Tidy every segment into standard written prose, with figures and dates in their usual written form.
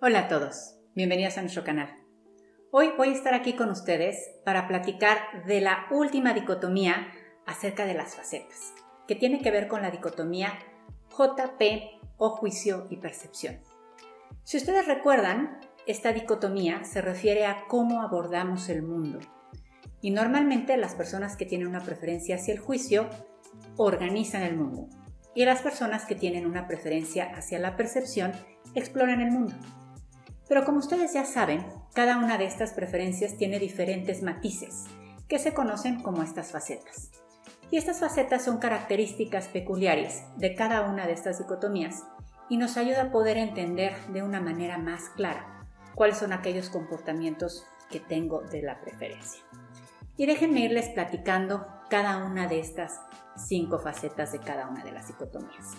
Hola a todos, bienvenidos a nuestro canal. Hoy voy a estar aquí con ustedes para platicar de la última dicotomía acerca de las facetas, que tiene que ver con la dicotomía JP o juicio y percepción. Si ustedes recuerdan, esta dicotomía se refiere a cómo abordamos el mundo. Y normalmente las personas que tienen una preferencia hacia el juicio organizan el mundo. Y las personas que tienen una preferencia hacia la percepción exploran el mundo. Pero como ustedes ya saben, cada una de estas preferencias tiene diferentes matices, que se conocen como estas facetas. Y estas facetas son características peculiares de cada una de estas dicotomías y nos ayuda a poder entender de una manera más clara cuáles son aquellos comportamientos que tengo de la preferencia. Y déjenme irles platicando cada una de estas 5 facetas de cada una de las dicotomías.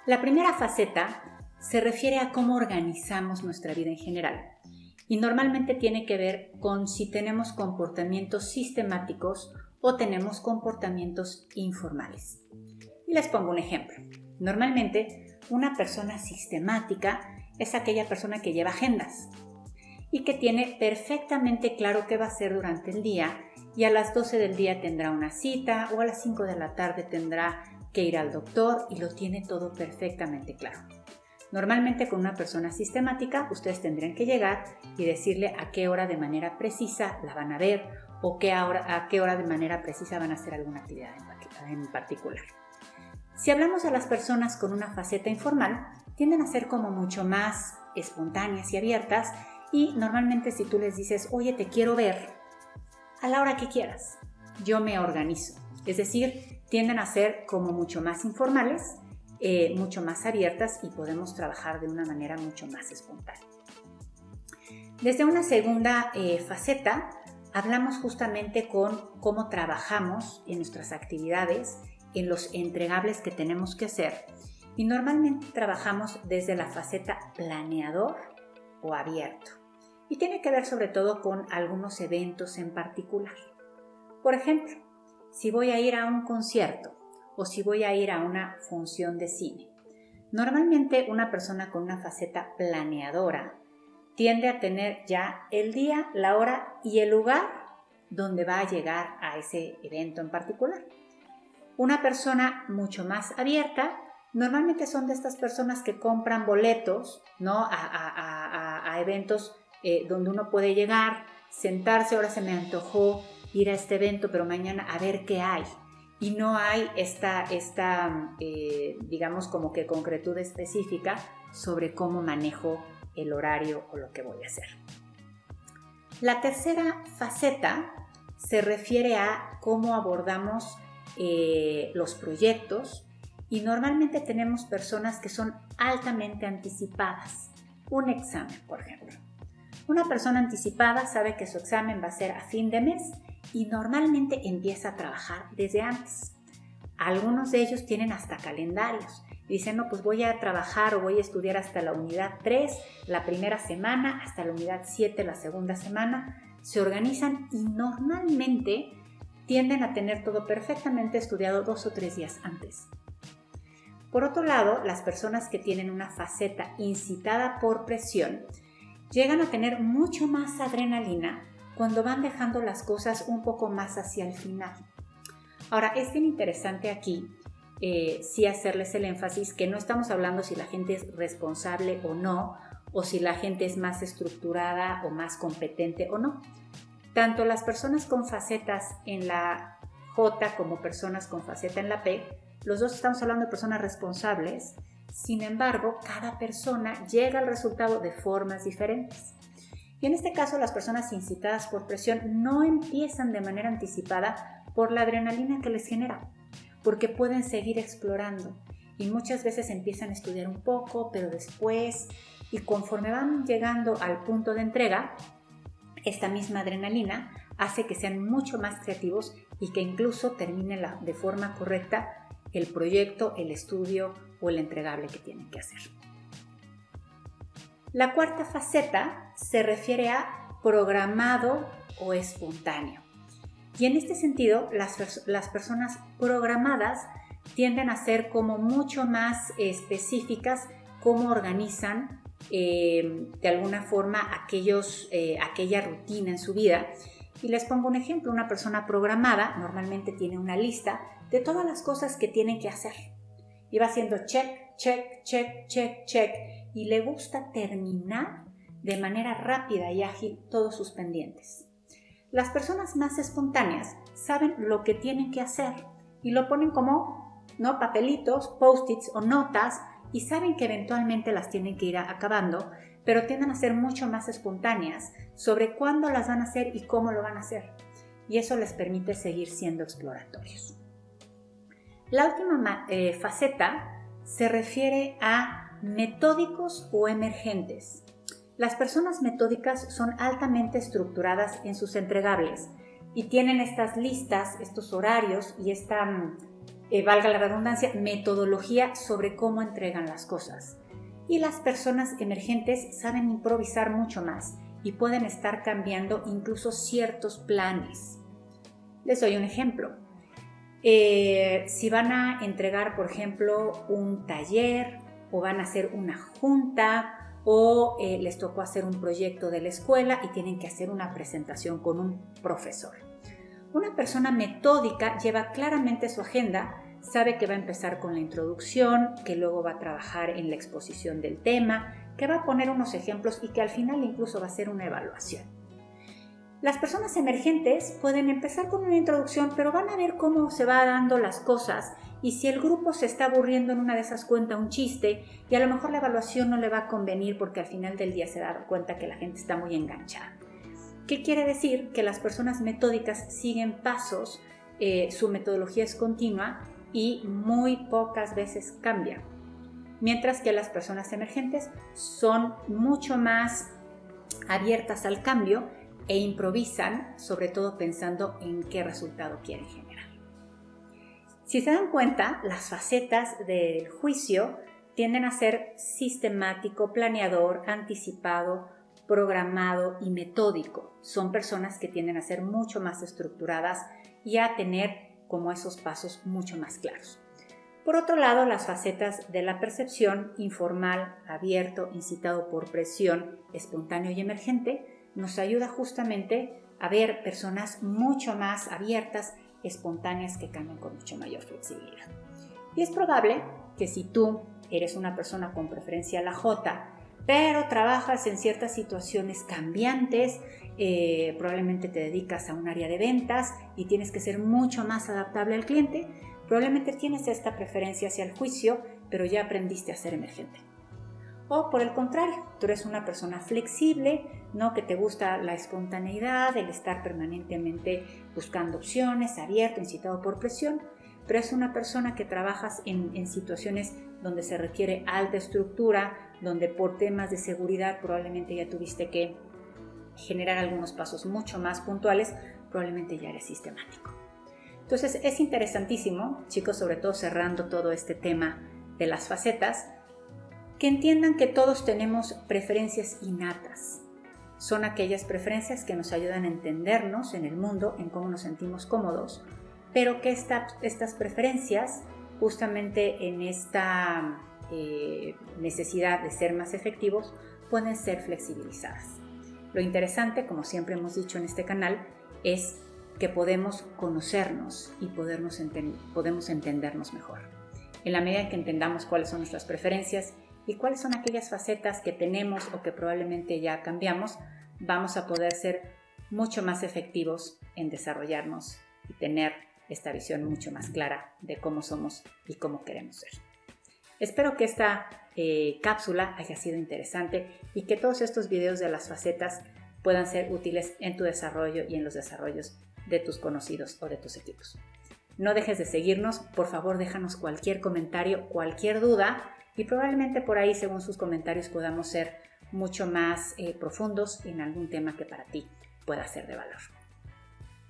La primera faceta se refiere a cómo organizamos nuestra vida en general y normalmente tiene que ver con si tenemos comportamientos sistemáticos o tenemos comportamientos informales. Y les pongo un ejemplo. Normalmente una persona sistemática es aquella persona que lleva agendas y que tiene perfectamente claro qué va a hacer durante el día y a las 12 del día tendrá una cita o a las 5 de la tarde tendrá que ir al doctor y lo tiene todo perfectamente claro. Normalmente con una persona sistemática ustedes tendrían que llegar y decirle a qué hora de manera precisa la van a ver o a qué hora de manera precisa van a hacer alguna actividad en particular. Si hablamos a las personas con una faceta informal, tienden a ser como mucho más espontáneas y abiertas y normalmente si tú les dices, oye, te quiero ver a la hora que quieras, yo me organizo. Es decir, tienden a ser como mucho más informales, mucho más abiertas y podemos trabajar de una manera mucho más espontánea. Desde una segunda faceta, hablamos justamente con cómo trabajamos en nuestras actividades, en los entregables que tenemos que hacer y normalmente trabajamos desde la faceta planeador o abierto y tiene que ver sobre todo con algunos eventos en particular. Por ejemplo, si voy a ir a un concierto o si voy a ir a una función de cine. Normalmente una persona con una faceta planeadora tiende a tener ya el día, la hora y el lugar donde va a llegar a ese evento en particular. Una persona mucho más abierta normalmente son de estas personas que compran boletos, ¿no? a eventos donde uno puede llegar, sentarse, ahora se me antojó ir a este evento, pero mañana a ver qué hay. Y no hay esta digamos como que concretud específica sobre cómo manejo el horario o lo que voy a hacer. La tercera faceta se refiere a cómo abordamos los proyectos y normalmente tenemos personas que son altamente anticipadas. Un examen, por ejemplo. Una persona anticipada sabe que su examen va a ser a fin de mes y normalmente empieza a trabajar desde antes. Algunos de ellos tienen hasta calendarios. Dicen, no, pues voy a trabajar o voy a estudiar hasta la unidad 3 la primera semana, hasta la unidad 7 la segunda semana. Se organizan y normalmente tienden a tener todo perfectamente estudiado 2 o 3 días antes. Por otro lado, las personas que tienen una faceta incitada por presión llegan a tener mucho más adrenalina cuando van dejando las cosas un poco más hacia el final. Ahora, es bien interesante aquí sí hacerles el énfasis que no estamos hablando si la gente es responsable o no, o si la gente es más estructurada o más competente o no. Tanto las personas con facetas en la J como personas con faceta en la P, los dos estamos hablando de personas responsables, sin embargo, cada persona llega al resultado de formas diferentes. Y en este caso, las personas incitadas por presión no empiezan de manera anticipada por la adrenalina que les genera, porque pueden seguir explorando y muchas veces empiezan a estudiar un poco, pero después, y conforme van llegando al punto de entrega, esta misma adrenalina hace que sean mucho más creativos y que incluso terminen de forma correcta el proyecto, el estudio o el entregable que tienen que hacer. La cuarta faceta se refiere a programado o espontáneo. Y en este sentido, las personas programadas tienden a ser como mucho más específicas cómo organizan de alguna forma aquella rutina en su vida. Y les pongo un ejemplo, una persona programada normalmente tiene una lista de todas las cosas que tienen que hacer. Y va haciendo check, check, check, check, check. Y le gusta terminar de manera rápida y ágil todos sus pendientes. Las personas más espontáneas saben lo que tienen que hacer y lo ponen como papelitos, post-its o notas y saben que eventualmente las tienen que ir acabando, pero tienden a ser mucho más espontáneas sobre cuándo las van a hacer y cómo lo van a hacer. Y eso les permite seguir siendo exploratorios. La última faceta se refiere a metódicos o emergentes. Las personas metódicas son altamente estructuradas en sus entregables y tienen estas listas, estos horarios y esta, valga la redundancia, metodología sobre cómo entregan las cosas. Y las personas emergentes saben improvisar mucho más y pueden estar cambiando incluso ciertos planes. Les doy un ejemplo. Si van a entregar, por ejemplo, un taller o van a hacer una junta o les tocó hacer un proyecto de la escuela y tienen que hacer una presentación con un profesor. Una persona metódica lleva claramente su agenda, sabe que va a empezar con la introducción, que luego va a trabajar en la exposición del tema, que va a poner unos ejemplos y que al final incluso va a hacer una evaluación. Las personas emergentes pueden empezar con una introducción, pero van a ver cómo se van dando las cosas y si el grupo se está aburriendo en una de esas cuenta un chiste y a lo mejor la evaluación no le va a convenir porque al final del día se da cuenta que la gente está muy enganchada. ¿Qué quiere decir? Que las personas metódicas siguen pasos, su metodología es continua y muy pocas veces cambia. Mientras que las personas emergentes son mucho más abiertas al cambio e improvisan, sobre todo pensando en qué resultado quieren generar. Si se dan cuenta, las facetas del juicio tienden a ser sistemático, planeador, anticipado, programado y metódico. Son personas que tienden a ser mucho más estructuradas y a tener como esos pasos mucho más claros. Por otro lado, las facetas de la percepción, informal, abierto, incitado por presión, espontáneo y emergente, nos ayuda justamente a ver personas mucho más abiertas, espontáneas, que cambian con mucho mayor flexibilidad. Y es probable que si tú eres una persona con preferencia a la J, pero trabajas en ciertas situaciones cambiantes, probablemente te dedicas a un área de ventas y tienes que ser mucho más adaptable al cliente, probablemente tienes esta preferencia hacia el juicio, pero ya aprendiste a ser emergente. O por el contrario, tú eres una persona flexible, ¿no? Que te gusta la espontaneidad, el estar permanentemente buscando opciones, abierto, incitado por presión, pero es una persona que trabajas en situaciones donde se requiere alta estructura, donde por temas de seguridad probablemente ya tuviste que generar algunos pasos mucho más puntuales, probablemente ya eres sistemático. Entonces es interesantísimo, chicos, sobre todo cerrando todo este tema de las facetas, que entiendan que todos tenemos preferencias innatas. Son aquellas preferencias que nos ayudan a entendernos en el mundo, en cómo nos sentimos cómodos, pero que estas preferencias, justamente en esta necesidad de ser más efectivos, pueden ser flexibilizadas. Lo interesante, como siempre hemos dicho en este canal, es que podemos conocernos y podemos entendernos mejor. En la medida en que entendamos cuáles son nuestras preferencias y cuáles son aquellas facetas que tenemos o que probablemente ya cambiamos, vamos a poder ser mucho más efectivos en desarrollarnos y tener esta visión mucho más clara de cómo somos y cómo queremos ser. Espero que esta cápsula haya sido interesante y que todos estos videos de las facetas puedan ser útiles en tu desarrollo y en los desarrollos de tus conocidos o de tus equipos. No dejes de seguirnos, por favor déjanos cualquier comentario, cualquier duda y probablemente por ahí, según sus comentarios, podamos ser mucho más profundos en algún tema que para ti pueda ser de valor.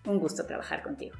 Un gusto trabajar contigo.